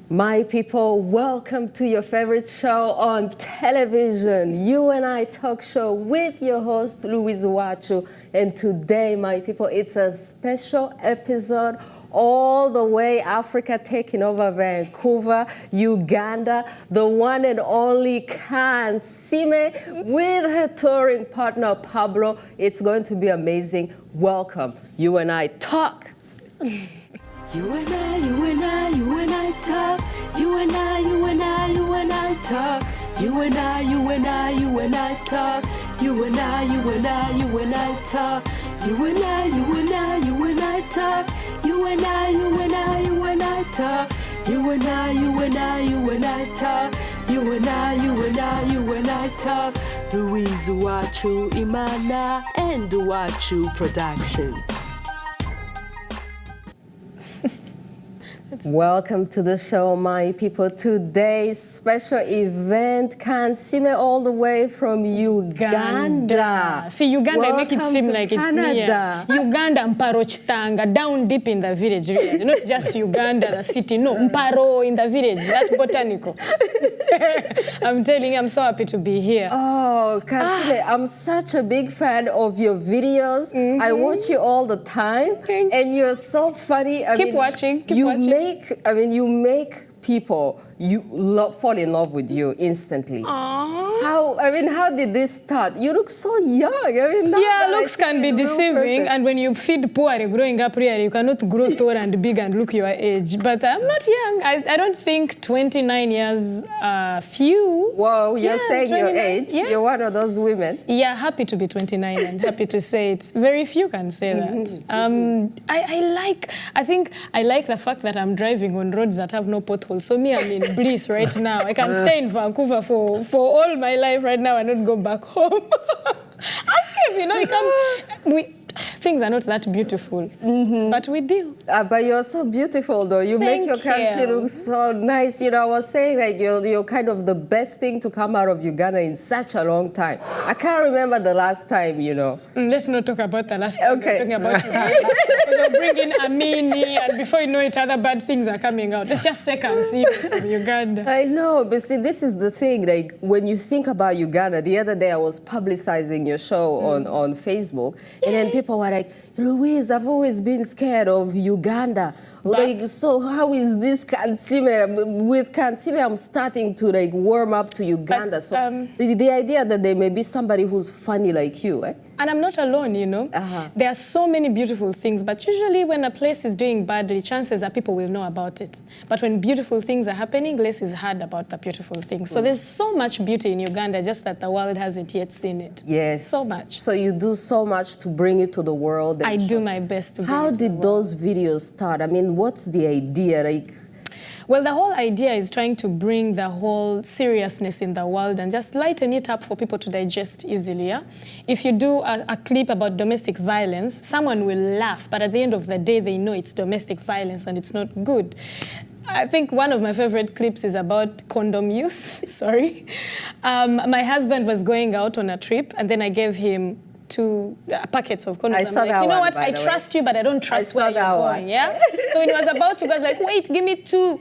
My people, welcome to your favorite show on television, U&I Talk Show with your host, Louise UWACU. And today, my people, it's a special episode all the way Africa taking over Vancouver, Uganda, the one and only Kansiime with her touring partner, Pablo. It's going to be amazing. Welcome, U&I Talk. U&I talk. U&I talk. U&I talk. U&I talk. U&I talk. U&I talk. U&I talk. Louise UWACU, Imana, and UWACU Productions. Welcome to the show, my people. Today's special event, Kansiime all the way from Uganda. See, Uganda, Welcome make it seem like Canada. It's near. Uganda, Mparo Chitanga, down deep in the village, really. Not just Uganda, the city, no, Mparo in the village, that's botanical. I'm telling you, I'm so happy to be here. Oh, Kansiime, I'm such a big fan of your videos. I watch you all the time. And you're so funny. Keep watching. You make people fall in love with you instantly. How did this start? You look so young. Looks can be deceiving, and when you feed poor growing up here, you cannot grow tall and big and look your age. But I'm not young. I don't think 29 years few. Whoa, you're saying 29, your age? Yes. You're one of those women? Yeah, happy to be 29 and happy to say it. Very few can say that. I think I like the fact that I'm driving on roads that have no potholes. So me, I'm in bliss right now. I can stay in Vancouver for all my life right now and not go back home. Ask him, it comes. Things are not that beautiful, but we deal. But you're so beautiful, though. You make your country look so nice. I was saying, like, you're kind of the best thing to come out of Uganda in such a long time. I can't remember the last time, Let's not talk about the last time. We're talking about Uganda. We're bringing Amini, and before you know it, other bad things are coming out. Let's just say Kansiime from Uganda. I know, but see, this is the thing. Like, when you think about Uganda, the other day I was publicizing your show on Facebook, and then people were like, Louise, I've always been scared of Uganda. Like, so how is this Kansiime? With Kansiime, I'm starting to warm up to Uganda. So the idea that there may be somebody who's funny like you, And I'm not alone, There are so many beautiful things, but usually when a place is doing badly, chances are people will know about it. But when beautiful things are happening, less is heard about the beautiful things. So there's so much beauty in Uganda, just that the world hasn't yet seen it. Yes. So much. So you do so much to bring it to the world. I do my best to bring it to the world. How did those videos start? I mean, what's the idea? Well, the whole idea is trying to bring the whole seriousness in the world and just lighten it up for people to digest easily. Yeah? If you do a clip about domestic violence, someone will laugh, but at the end of the day, they know it's domestic violence and it's not good. I think one of my favorite clips is about condom use. Sorry. My husband was going out on a trip, and then I gave him 2 packets of condoms. I'm like, you know what? I trust you, but I don't trust where you're going. Yeah. So when he was about to go, I was like, wait, give me 2, so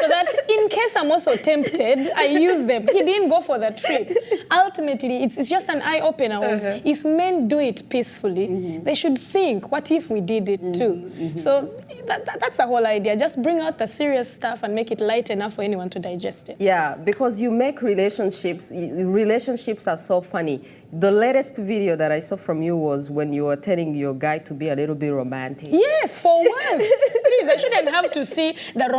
that in case I'm also tempted, I use them. He didn't go for the trip. Ultimately, it's just an eye opener of if men do it peacefully, they should think, what if we did it too? So that's the whole idea. Just bring out the serious stuff and make it light enough for anyone to digest it. Yeah, because you make relationships are so funny. The latest video that I saw from you was when you were telling your guy to be a little bit romantic. Yes, for once. Please, I shouldn't have to see the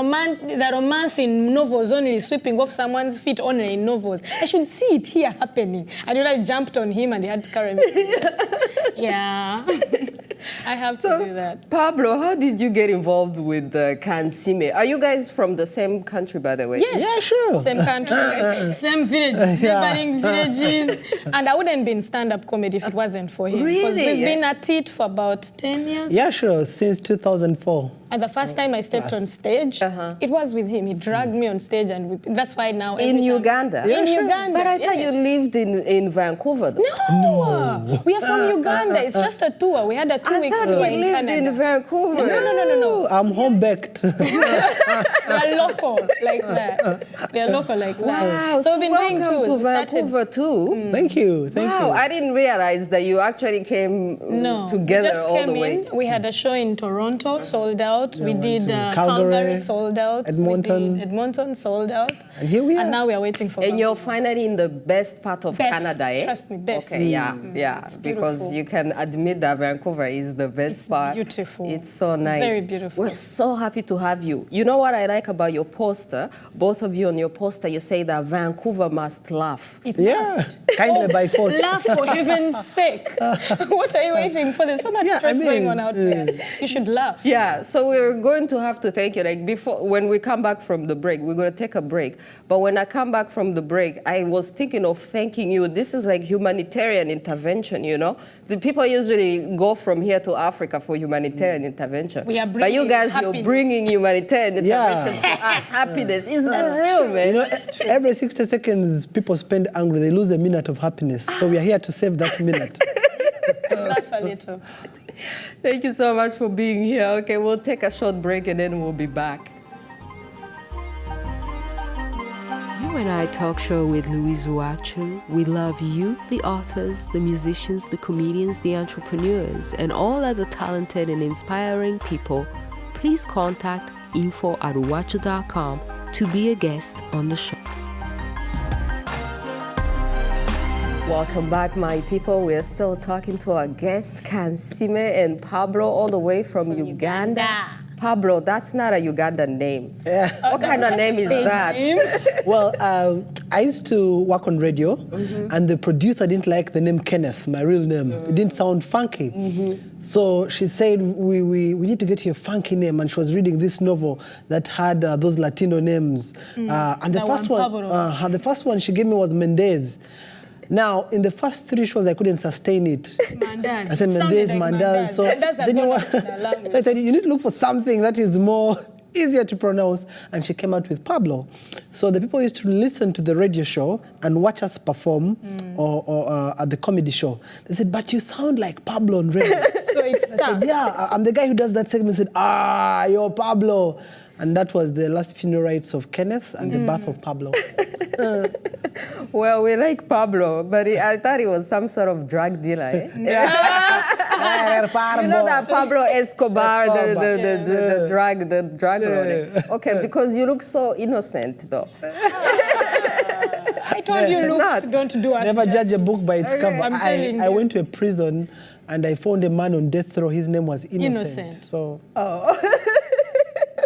romance in novels only, sweeping off someone's feet only in novels. I should see it here happening. And then I jumped on him and he had to carry me. Yeah. I have to do that. Pablo, how did you get involved with Kansiime? Are you guys from the same country, by the way? Yes. Yeah, sure. Same country, same village, neighboring villages. And I wouldn't be in stand-up comedy if it wasn't for him. Really? Because we've been at it for about 10 years. Yeah, sure. Since 2004. And the first time I stepped on stage, it was with him. He dragged me on stage, and that's why now in Uganda. In Uganda. But I thought you lived in Vancouver. Though. No, we are from Uganda. It's just a tour. We had a 2 weeks tour in lived Canada. in Vancouver. No. I'm home baked. We are local like that. We are local like that. Wow. So we've been doing welcome tours. to Vancouver too. Thank you. Thank you. I didn't realize that you actually came together we just all came the way. in. We had a show in Toronto, sold out. We did Calgary, Calgary, sold out. Edmonton. We did Edmonton, sold out. And here we are. And now we are waiting for And you're Vancouver. finally in the best part of Canada, eh? Trust me, best. Okay, yeah, It's because beautiful. you can admit that Vancouver is the best part. Beautiful. It's so nice. Very beautiful. We're so happy to have you. You know what I like about your poster? Both of you on your poster, you say that Vancouver must laugh. It Yeah, must. kindly by force. Laugh for heaven's sake. What are you waiting for? There's so much stress going on out there. You should laugh. Yeah, so we're going to have to thank you. Like before, when we come back from the break, we're going to take a break. But when I come back from the break, I was thinking of thanking you. This is like humanitarian intervention, you know? The people usually go from here to Africa for humanitarian intervention. We are but you bringing guys, happiness. you're bringing humanitarian intervention to us. Happiness. Isn't that real, man? You know, every 60 seconds, people spend angry. They lose a minute of happiness. So we are here to save that minute. Laugh a little. Thank you so much for being here. Okay, we'll take a short break and then we'll be back. U&I Talk Show with Louise UWACU. We love you, the authors, the musicians, the comedians, the entrepreneurs, and all other talented and inspiring people. Please contact info@uwacu.com to be a guest on the show. Welcome back, my people. We're still talking to our guest, Kansiime and Pablo, all the way from Uganda. Pablo, that's not a Ugandan name. What kind of name is that? Well, I used to work on radio, and the producer didn't like the name Kenneth, my real name. It didn't sound funky. So she said, we need to get you a funky name. And she was reading this novel that had those Latino names. And the first one she gave me was Mendez. Now, in the first 3 shows, I couldn't sustain it. Mandaz. I said Mendez, Like Mandaz. So, so I said, you need to look for something that is more easier to pronounce. And she came out with Pablo. So the people used to listen to the radio show and watch us perform or at the comedy show. They said, but you sound like Pablo on radio. So it's I said, yeah, I'm the guy who does that segment. I said, you're Pablo. And that was the last funeral rites of Kenneth and the birth of Pablo. Well, we like Pablo, but I thought he was some sort of drug dealer. Eh? You know that Pablo Escobar, the drug lord. Okay, because you look so innocent, though. I told you, looks don't do us Never justice. judge a book by its cover. I'm telling I you. went to a prison and I found a man on death row. His name was Innocent. So.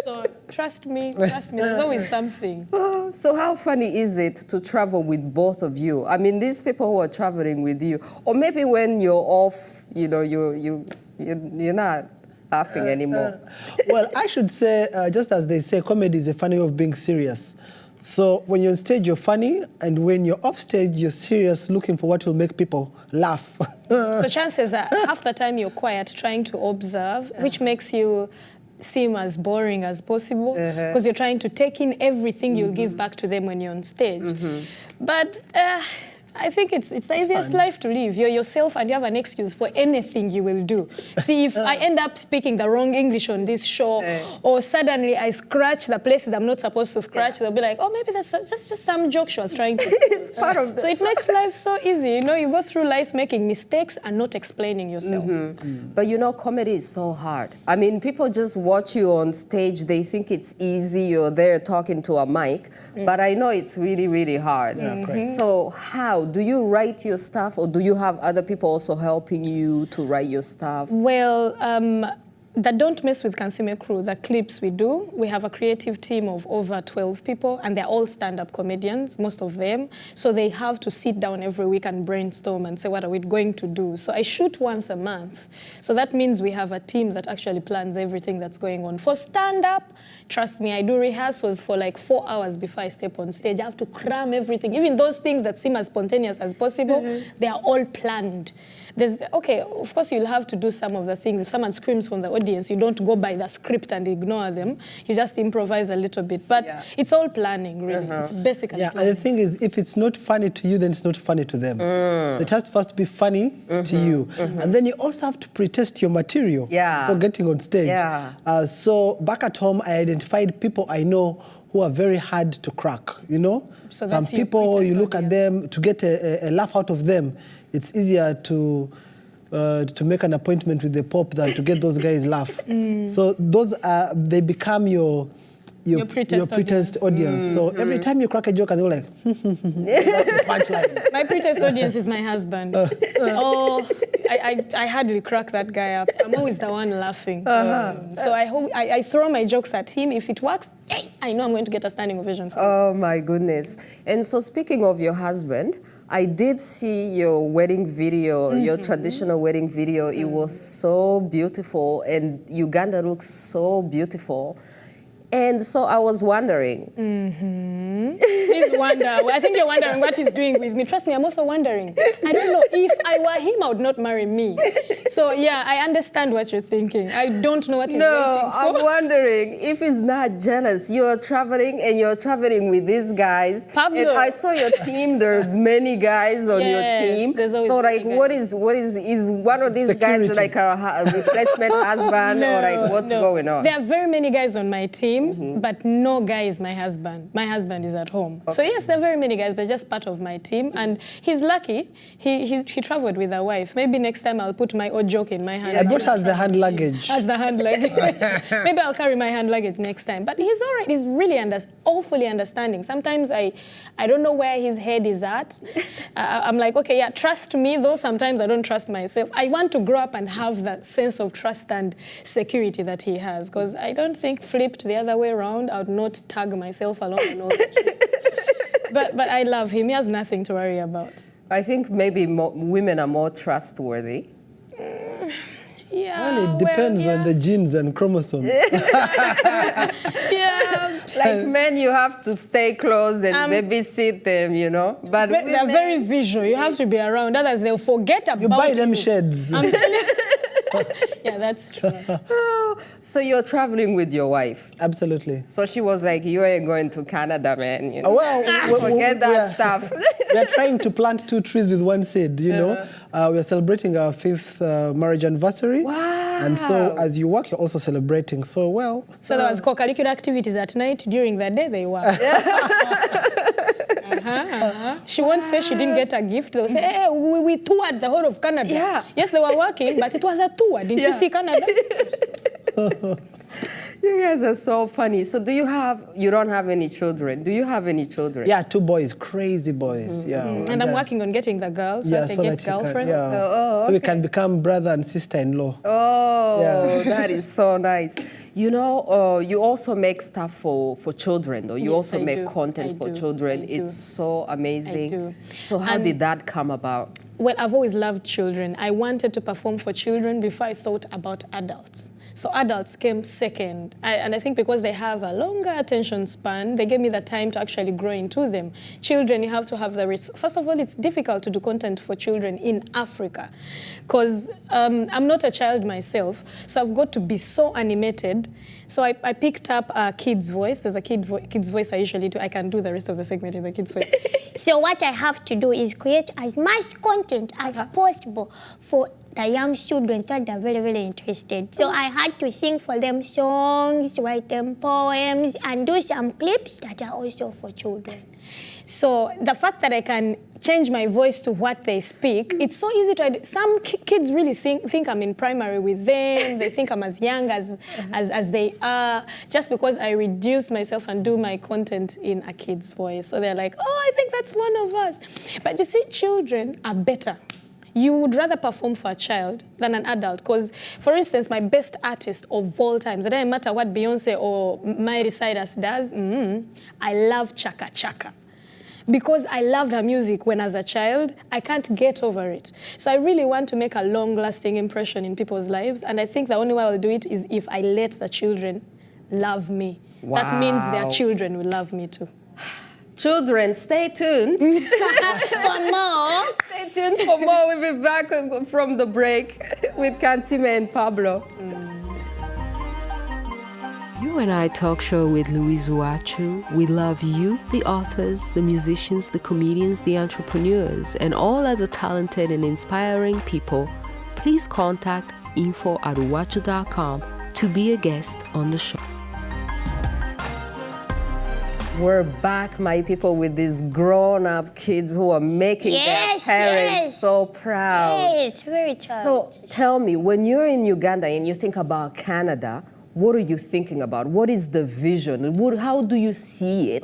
So trust me, there's always something. So how funny is it to travel with both of you? I mean, these people who are traveling with you, or maybe when you're off, you know, you're not laughing anymore. Well, I should say, just as they say, comedy is a funny way of being serious. So when you're on stage, you're funny, and when you're off stage, you're serious, looking for what will make people laugh. So chances are half the time you're quiet, trying to observe, which makes you seem as boring as possible because you're trying to take in everything you'll give back to them when you're on stage. But I think it's the easiest life to live. You're yourself and you have an excuse for anything you will do. See, if I end up speaking the wrong English on this show, or suddenly I scratch the places I'm not supposed to scratch, they'll be like, oh, maybe that's just some joke she was trying to do. It's part of the So it makes life so easy. You know, you go through life making mistakes and not explaining yourself. But you know, comedy is so hard. I mean, people just watch you on stage, they think it's easy, you're there talking to a mic, but I know it's really, really hard. So how? Do you write your stuff, or do you have other people also helping you to write your stuff? Well, the Don't Mess with Kansiime crew, the clips we do, we have a creative team of over 12 people, and they're all stand-up comedians, most of them. So they have to sit down every week and brainstorm and say, what are we going to do? So I shoot once a month. So that means we have a team that actually plans everything that's going on. For stand-up, trust me, I do rehearsals for like 4 hours before I step on stage. I have to cram everything. Even those things that seem as spontaneous as possible, they are all planned. okay, of course you'll have to do some of the things. If someone screams from the audience, you don't go by the script and ignore them. You just improvise a little bit. But it's all planning, really. It's basically planning. And the thing is, if it's not funny to you, then it's not funny to them. So it has to first be funny to you. And then you also have to pre-test your material before getting on stage. So back at home, I identified people I know who are very hard to crack, you know? So some people, you look at them, to get a laugh out of them, it's easier to make an appointment with the Pope than to get those guys laugh. So those they become your pre-test audience. So every time you crack a joke and they're like, that's the punchline. My pre-test audience is my husband. I hardly crack that guy up. I'm always the one laughing. So I throw my jokes at him. If it works, I know I'm going to get a standing ovation from him. Oh my goodness. And so speaking of your husband, I did see your wedding video, your traditional wedding video. It was so beautiful, and Uganda looks so beautiful. And so I was wondering. Please wonder. I think you're wondering what he's doing with me. Trust me, I'm also wondering. I don't know. If I were him, I would not marry me. So yeah, I understand what you're thinking. I don't know what he's waiting for. I'm wondering if he's not jealous. You're traveling and you're traveling with these guys. Pablo. And I saw your team. There's many guys on your team. There's always so like, many is one of these guys like a replacement husband or like what's going on? There are very many guys on my team. But no guy is my husband. My husband is at home. So yes, there are very many guys, but just part of my team. And he's lucky. He traveled with a wife. Maybe next time I'll put my odd joke in my hand. I brought as the hand luggage. As the hand luggage. Maybe I'll carry my hand luggage next time. But he's all right. He's really awfully understanding. Sometimes I don't know where his head is at. I'm like, okay, yeah, trust me, though sometimes I don't trust myself. I want to grow up and have that sense of trust and security that he has, because I don't think flipped the other way around, I would not tag myself along and all that. But I love him. He has nothing to worry about. I think maybe women are more trustworthy. Yeah, well, it depends on the genes and chromosomes. Like men, you have to stay close and babysit them, you know. But they're very visual. You have to be around. Others, they'll forget about you. Buy them sheds. Yeah, that's true. So you're traveling with your wife? Absolutely. So she was like, you ain't going to Canada, man. You know? Well, forget that stuff. We are trying to plant 2 trees with 1 seed, you know. We are celebrating our 5th marriage anniversary. Wow. And so as you work, you're also celebrating. So, well. So there was co-curricular activities at night. During the day, they work. She won't say she didn't get a gift. They'll say, hey, we toured the whole of Canada. Yeah. Yes, they were working, but it was a tour. Didn't you see Canada? You guys are so funny. So you don't have any children? Do you have any children? Yeah, 2 boys, crazy boys. Yeah. And I'm working on getting the girls so they get girlfriends. So we can become brother and sister-in-law. Oh, that is so nice. You know, you also make stuff for children, though. You also make content for children. It's so amazing. I do. So how did that come about? Well, I've always loved children. I wanted to perform for children before I thought about adults. So adults came second. And I think because they have a longer attention span, they gave me the time to actually grow into them. Children, you have to have the risk. First of all, it's difficult to do content for children in Africa because I'm not a child myself, so I've got to be so animated. So I picked up a kid's voice. There's a kid's voice I usually do. I can do the rest of the segment in the kid's voice. So what I have to do is create as much content as possible for the young students that are very, very interested. So I had to sing for them songs, write them poems, and do some clips that are also for children. So the fact that I can change my voice to what they speak, it's so easy to... Some kids really think I'm in primary with them. They think I'm as young as they are, just because I reduce myself and do my content in a kid's voice. So they're like, oh, I think that's one of us. But you see, children are better. You would rather perform for a child than an adult. Because, for instance, my best artist of all times, it doesn't matter what Beyonce or Miley Cyrus does, I love Chaka Chaka. Because I loved her music when as a child, I can't get over it. So I really want to make a long-lasting impression in people's lives. And I think the only way I'll do it is if I let the children love me. Wow. That means their children will love me too. Children, stay tuned. For more, Stay tuned for more. We'll be back from the break with Kansiime and Pablo. U&I Talk Show with Louise UWACU. We love you, the authors, the musicians, the comedians, the entrepreneurs, and all other talented and inspiring people. Please contact info@uwacu.com to be a guest on the show. We're back, my people, with these grown-up kids who are making their parents so proud. Yes, very proud. So tell me, when you're in Uganda and you think about Canada, what are you thinking about? What is the vision? How do you see it?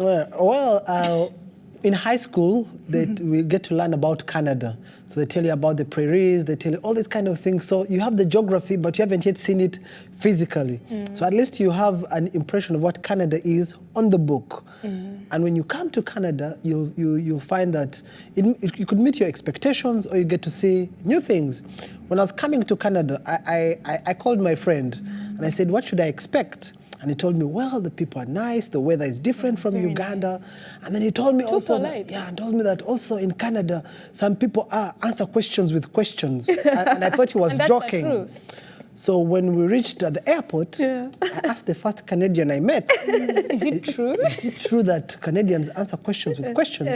In high school, we get to learn about Canada. So they tell you about the prairies, they tell you all these kind of things. So you have the geography, but you haven't yet seen it physically. So at least you have an impression of what Canada is on the book. And when you come to Canada, you'll find that you could meet your expectations or you get to see new things. When I was coming to Canada, I called my friend and I said, what should I expect? And he told me, well, the people are nice, the weather is different from Uganda. Nice. And then he told me that also in Canada, some people answer questions with questions. and I thought he was joking. The truth. So when we reached the airport, I asked the first Canadian I met, is it true? Is it true that Canadians answer questions with questions?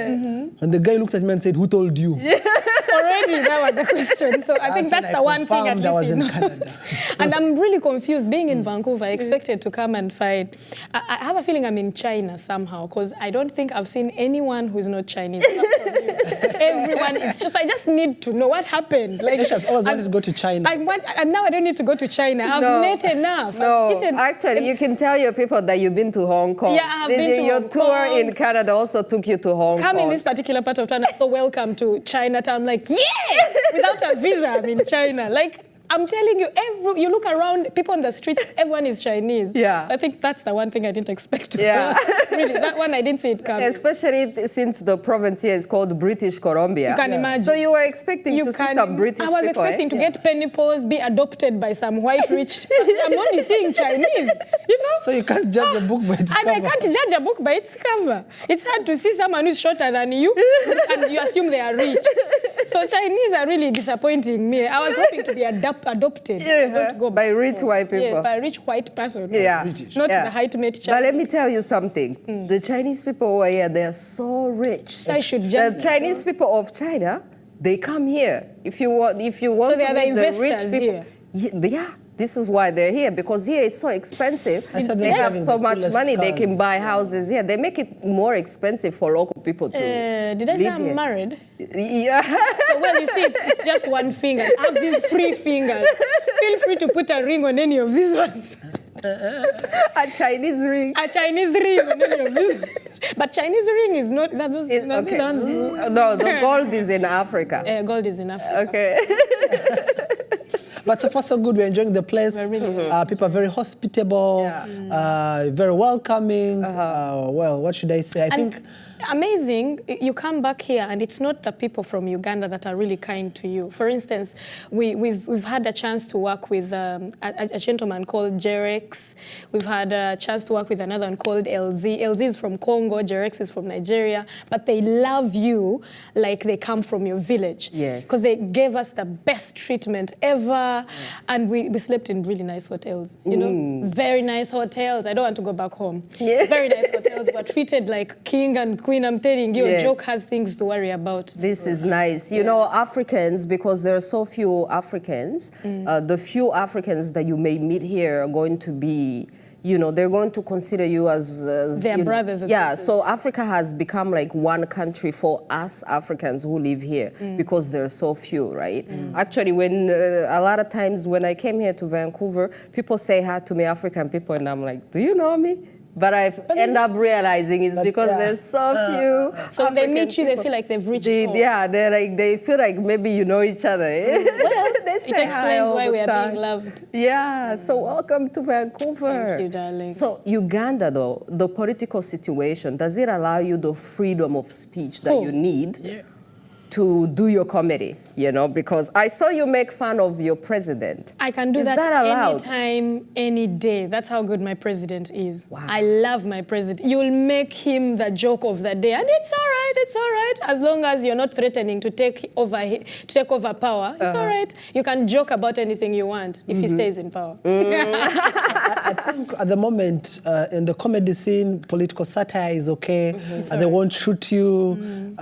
And the guy looked at me and said, who told you? Already, that was the question. So I think that's the one thing at least he knows. And I'm really confused. Being in Vancouver, I expected to come and find. I have a feeling I'm in China somehow, because I don't think I've seen anyone who's not Chinese. Everyone is just, I just need to know what happened. Like, I've always wanted to go to China. And now I don't need to go to China. I've met enough. No, actually, you can tell your people that you've been to Hong Kong. Yeah, I've been to Your Hong tour Kong. in Canada also took you to Hong Kong. Come in this particular part of town, so welcome to Chinatown. I'm like, yeah! Without a visa, I'm in China. Like, I'm telling you, you look around, people on the streets, everyone is Chinese. Yeah. So I think that's the one thing I didn't expect to Really, that one I didn't see it coming. Especially since the province here is called British Columbia. You can imagine. So you were expecting to see some British people. I was expecting to get penny pose, be adopted by some white rich. I'm only seeing Chinese, you know? So you can't judge a book by its cover. And I can't judge a book by its cover. It's hard to see someone who's shorter than you, and you assume they are rich. So Chinese are really disappointing me. I was hoping to be adopted. Not go by rich white people. Yeah, by a rich white person. Not the height mate Chinese. But let me tell you something. The Chinese people who are here, they are so rich. So I should just... The Chinese people of China, they come here. If you want so to they are meet the the rich investors people, here. Yeah. This is why they're here, because here is so expensive. They have so much money, cars. they can buy houses here. They make it more expensive for local people to Did I say live I'm here. married? Yeah. So, well, you see, it's just one finger. I have these 3 fingers. Feel free to put a ring on any of these ones. A Chinese ring. A Chinese ring on any of these ones. But Chinese ring is not... No, the gold is in Africa. Gold is in Africa. Okay. But so far so good. We're enjoying the place. People are very hospitable, very welcoming. Well, what should I say? I think amazing. You come back here and it's not the people from Uganda that are really kind to you. For instance, we've had a chance to work with a gentleman called Jerex. We've had a chance to work with another one called LZ. LZ is from Congo, Jerex is from Nigeria, but they love you like they come from your village. Yes. Because they gave us the best treatment ever, and we slept in really nice hotels, you know, very nice hotels. I don't want to go back home. Yeah. Very nice hotels. We're treated like king and queen. I'm telling you, a joke has things to worry about. This is nice. You know, Africans, because there are so few Africans, the few Africans that you may meet here are going to be, you know, they're going to consider you as their brothers. Yeah, so Africa has become like one country for us Africans who live here because there are so few, right? Actually, when a lot of times when I came here to Vancouver, people say hi to me, African people, and I'm like, do you know me? But I end up realizing it's because there's so few. So when they meet you, they feel like they've reached home. Yeah, they feel like maybe you know each other. Well, they say it explains why we are time. being loved. Yeah, so welcome to Vancouver. Thank you, darling. So Uganda, though, the political situation, does it allow you the freedom of speech that you need to do your comedy, you know, because I saw you make fun of your president. I can do Is that allowed? anytime, any day. That's how good my president is. Wow. I love my president. You'll make him the joke of the day, and it's all right, as long as you're not threatening to take over power. It's all right. You can joke about anything you want if he stays in power. I think at the moment, in the comedy scene, political satire is okay. They won't shoot you.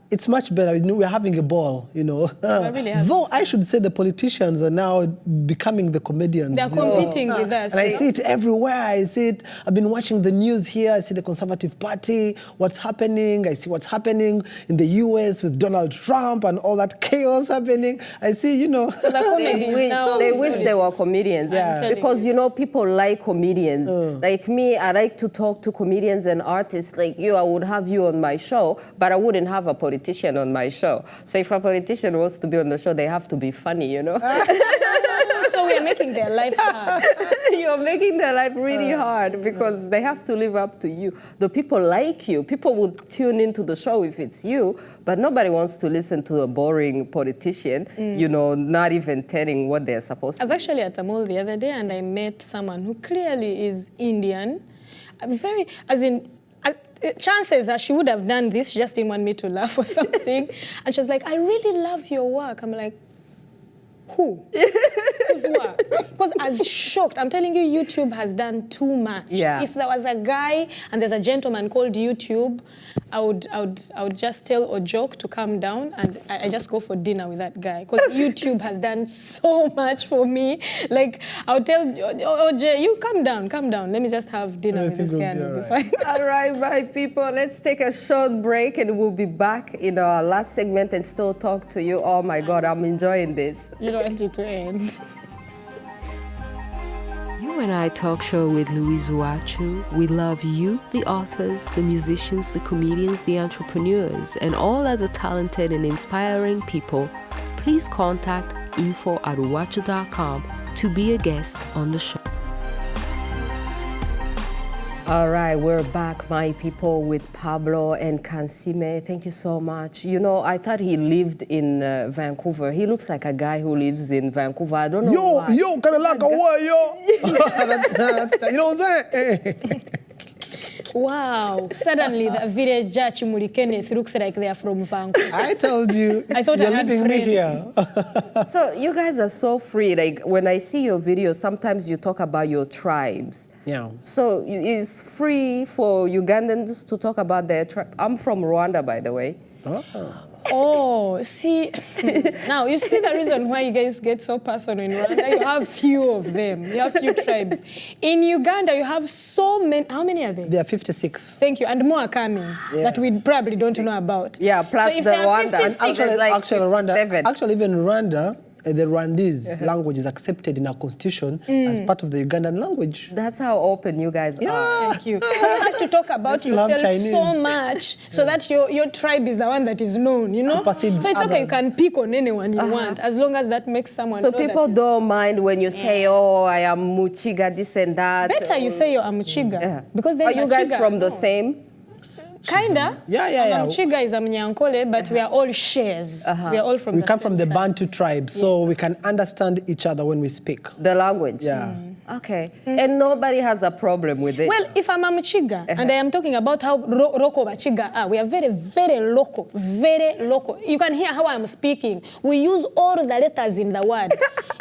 It's much better. We're having a ball, you know. Though I should say the politicians are now becoming the comedians. They're competing with us. And I see it everywhere. I see it. I've been watching the news here. I see the Conservative Party, what's happening. I see what's happening in the US with Donald Trump and all that chaos happening. I see, you know. So the comedy is now... They wish they were comedians. Because, you know, people like comedians. Like me, I like to talk to comedians and artists like you. I would have you on my show, but I wouldn't have a politician on my show. So if a politician wants to be on the show, they have to be funny, you know? So we're making their life hard. You're making their life really hard because they have to live up to you. The people like you. People would tune into the show if it's you, but nobody wants to listen to a boring politician, you know, not even telling what they're supposed to. I was actually at the mall the other day and I met someone who clearly is Indian. Chances are she would have done this, she just didn't want me to laugh or something. And she was like, I really love your work. I'm like, who? Whose work? Because I was shocked. I'm telling you, YouTube has done too much. Yeah. If there was a guy and there's a gentleman called YouTube, I would just tell or joke to calm down and I just go for dinner with that guy. Because YouTube has done so much for me. Like, I'll tell OJ, you calm down. Let me just have dinner with this guy and we'll be fine. All right, my people, let's take a short break and we'll be back in our last segment and still talk to you. Oh my God, I'm enjoying this. You don't want it to end. U&I Talk Show with Louise UWACU. We love you, the authors, the musicians, the comedians, the entrepreneurs, and all other talented and inspiring people. Please contact info@uwacu.com to be a guest on the show. All right, we're back, my people, with Pablo and Kansiime. Thank you so much. You know, I thought he lived in Vancouver. He looks like a guy who lives in Vancouver. I don't know why. Yo, kind of like a what, yo? You know what I'm saying? Wow, suddenly the village judge Muri Kenneth looks like they are from Vancouver. I told you, I thought you're I had leaving me friends. here. So you guys are so free. Like when I see your videos, sometimes you talk about your tribes. Yeah. So it's free for Ugandans to talk about their tribe. I'm from Rwanda, by the way. Oh, see, now you see the reason why you guys get so personal in Rwanda. You have few of them. You have few tribes. In Uganda, you have so many. How many are there? There are 56. Thank you, and more are coming that we probably don't know about. Yeah, plus so if the there are Rwanda. 56, Actually, even Rwanda, the Rwandese language is accepted in our constitution as part of the Ugandan language. That's how open you guys are. Thank you. So you have to talk about yourself so much so that your tribe is the one that is known, you know? Supersedes So it's okay, others. you can pick on anyone you want as long as that makes someone So know people that don't mind when you say, oh, I am Muchiga, this and that. better you say you're a Muchiga. Because then Are you guys Machiga- from the same? Kinda. Yeah. Muchiga is a Mnyankole, but we are all shares. We are all from We the come same from the side. Bantu tribe, so we can understand each other when we speak. The language? Yeah. Okay. And nobody has a problem with this? Well, if I'm a Muchiga, and I am talking about how local Machiga are, we are very, very local, very local. You can hear how I'm speaking. We use all the letters in the word.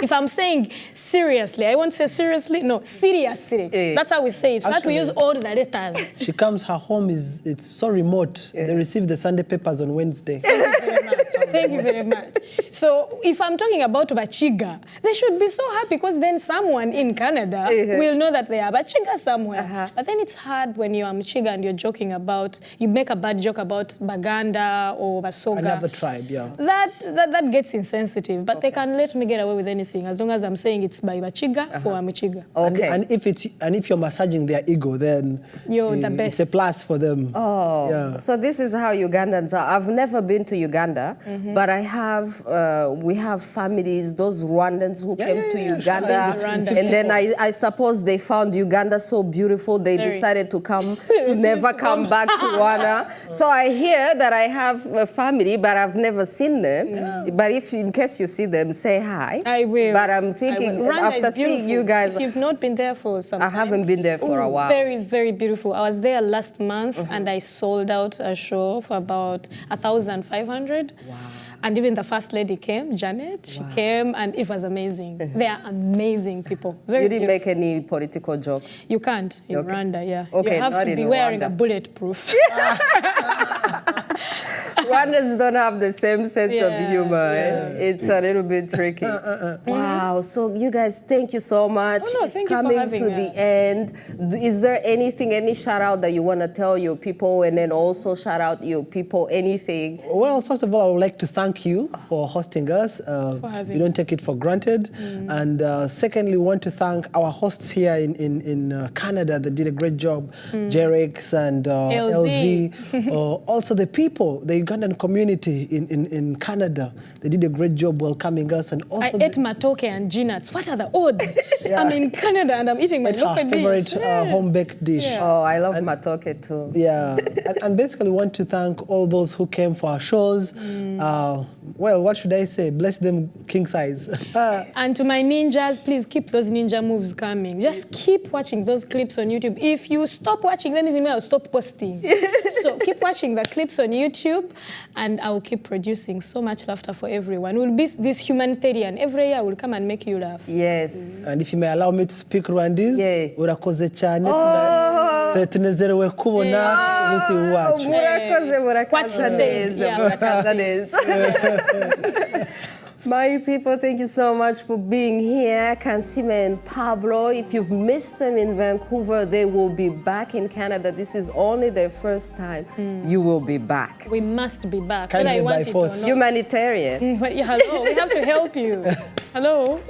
If I'm saying seriously, I won't say seriously, no, seriously. That's how we say it. So that we use all the letters. She comes, her home it's so remote. They receive the Sunday papers on Wednesday. Thank you very much. So if I'm talking about Bachiga, they should be so happy because then someone in Canada will know that they are Bachiga somewhere. But then it's hard when you're Mchiga and you're joking about, you make a bad joke about Baganda or Basoga. Another tribe, yeah. That gets insensitive, but they can let me get away with anything as long as I'm saying it's by Bachiga for a Mchiga. Okay. And if you're massaging their ego, then You're the best. It's a plus for them. Oh, Yeah. so this is how Ugandans are. I've never been to Uganda, but I have, we have families, those Rwandans who came to Uganda, and then I suppose they found Uganda so beautiful, they decided to come, to never come back to Rwanda. So I hear that I have a family, but I've never seen them. But if in case you see them, say hi. I will. But I'm thinking, after seeing you guys, if you've not been there for some time, I haven't been there for a while. Very, very beautiful. I was there last month and I sold out a show for about 1,500. Wow. And even the first lady came, Janet, she came and it was amazing. They are amazing people. Very You didn't beautiful. make any political jokes? You can't in Rwanda, yeah. Okay, you have not to in be wearing Rwanda. a bulletproof. Rwandans don't have the same sense of humor. yeah. It's a little bit tricky. Wow. So you guys, thank you so much. Oh, no, it's thank you for coming having to the us. end. Is there anything, any shout out that you want to tell your people, and then also shout out your people, anything? Well, first of all, I would like to thank you for hosting us. We don't take it for granted. And secondly, we want to thank our hosts here in Canada that did a great job, Jerex and LZ. Also the people, the Ugandan community in Canada, they did a great job welcoming us. And also I ate matoke and ginats. What are the odds? I'm in Canada and I'm eating my our local favorite dish. home-baked dish. Yeah. Oh, I love matoke too. Yeah, and basically want to thank all those who came for our shows. Well, what should I say? Bless them king size. And to my ninjas, please keep those ninja moves coming. Just keep watching those clips on YouTube. If you stop watching, let me know I'll stop posting. So keep watching the clips on YouTube and I will keep producing so much laughter for everyone. We'll be this humanitarian. Every year we'll come and make you laugh. Yes. And if you may allow me to speak Rwandese, urakoze cyane tunezerewe kubona Louise UWACU. Murakaza neza. My people, thank you so much for being here. Kansiime and Pablo, if you've missed them in Vancouver, they will be back in Canada. This is only their first time. You will be back. We must be back. Kindly Whether I by want it or force. not. Humanitarian. Hello, we have to help you. Hello.